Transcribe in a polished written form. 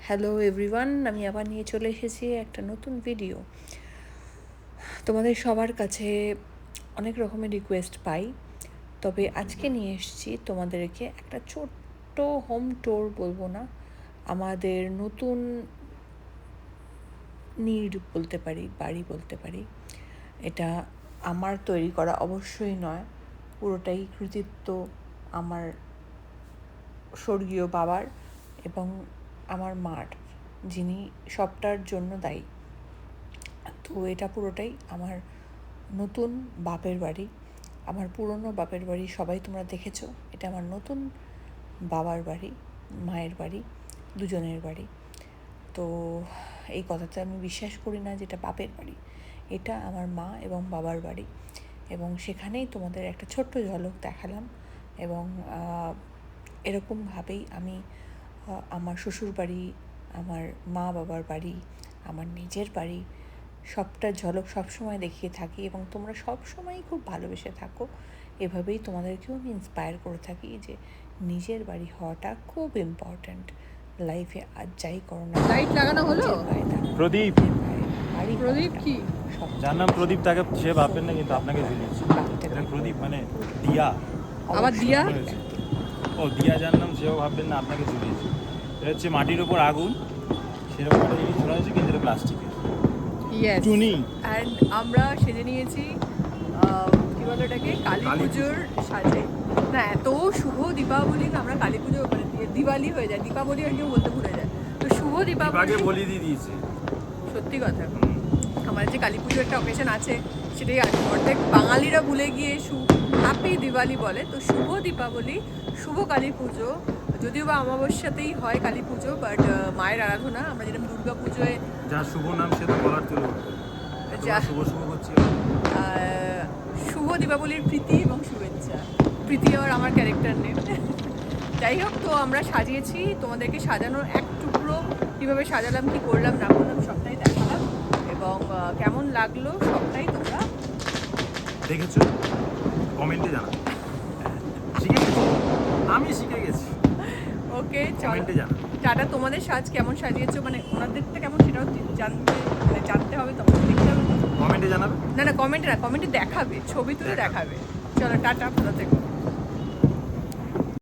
Hello everyone, আমি আবার নিয়ে চলে এসেছি একটা নতুন ভিডিও। তোমাদের সবার কাছে অনেক রকমের রিকোয়েস্ট পাই, তবে আজকে নিয়ে এসেছি তোমাদেরকে একটা ছোট্ট হোম ট্যুর বলবো না, আমাদের নতুন নিড বলতে পারি, বাড়ি বলতে পারি। এটা আমার তৈরি করা অবশ্যই নয়, পুরোটাই কৃতিত্ব আমার স্বর্গীয় বাবার এবং আমার মার, যিনি সবটার জন্য দায়ী। তো এটা পুরোটাই আমার নতুন বাপের বাড়ি। আমার পুরনো বাপের বাড়ি সবাই তোমরা দেখেছো, এটা আমার নতুন বাবার বাড়ি, মায়ের বাড়ি, দুজনের বাড়ি। তো এই কথাটা আমি বিশ্বাস করি না যে এটা বাপের বাড়ি, এটা আমার মা এবং বাবার বাড়ি। এবং সেখানেই তোমাদের একটা ছোট্ট ঝলক দেখালাম। এবং এরকমভাবেই আমি আমার শ্বশুর বাড়ি, আমার মা বাবার বাড়ি, আমার নিজের বাড়ি সবটার ঝলক সবসময় দেখিয়ে থাকি এবং তোমরা সবসময়ই খুব ভালোবেসে থাকো। এভাবেই তোমাদেরকেও আমি ইন্সপায়ার করে থাকি যে নিজের বাড়ি হওয়াটা খুব ইম্পর্ট্যান্ট লাইফে। আর যাই করো না, লাইট লাগানো হলো। প্রদীপ বাড়ি প্রদীপ কি? যার নাম প্রদীপ তাকে সে ভাববেন না, কিন্তু আপনাকে ঝুলিয়েছে। এটা প্রদীপ মানে দিয়া। আবার দিয়া? ও দিয়া যার নাম সেও ভাববেন না, আপনাকে ঝুলিয়েছে। এটা হচ্ছে মাটির ওপর আগুন, সেরকম একটা জিনিস ঝোলা হয়েছে, কিন্তু এটা প্লাস্টিকের ইয়েস। টুনি। অ্যান্ড আমরা সেজে নিয়েছি কি বলে এটাকে, কালী পুজোর সাজে। না, এত শুভ দীপাবলি না, আমরা কালী পুজো মানে দিওয়ালি হয়ে যায়, দীপাবলি আর কেউ বলতে ভুলে যায়। তো শুভ দীপাবলি বলি দিয়ে দিয়েছে। সত্যি কথা, আমাদের যে কালী পুজোর একটা অকেশন আছে সেটাই আছে। অর্ধেক বাঙালিরা ভুলে গিয়ে হ্যাপি দিওয়ালি বলে। তো শুভ দীপাবলি, শুভ কালী পুজো, যদিও বা অমাবস্যাতেই হয় কালী পুজো, বাট মায়ের আরাধনা আমরা যেরকম দুর্গা পুজোয় যার শুভ নাম সে তো বলার তুলো শুভ শুভ হচ্ছে। শুভ দীপাবলির প্রীতি এবং শুভেচ্ছা। প্রীতি আমার ক্যারেক্টার নেম। যাই হোক, তো আমরা সাজিয়েছি, তোমাদেরকে সাজানোর এক টুকরো কীভাবে সাজালাম, কি করলাম না করলাম সবটাই দেখালাম। এবং কেমন লাগলো সবটাই তোমরা দেখেছো, কমেন্টে জানা। শিখে গেছি, আমি শিখে গেছি। ওকে, কমেন্টে জানা। টাটা। তোমাদের সাজ কেমন সাজিয়েছো, মানে ওনাদেরটা কেমন সেটাও জানতে হবে, তোমাকে দেখতে হবে। কমেন্টে জানাবে। না, কমেন্টে না, কমেন্টে দেখাবে, ছবি তুলে দেখাবে। চলো টাটা, ভালো থেকো।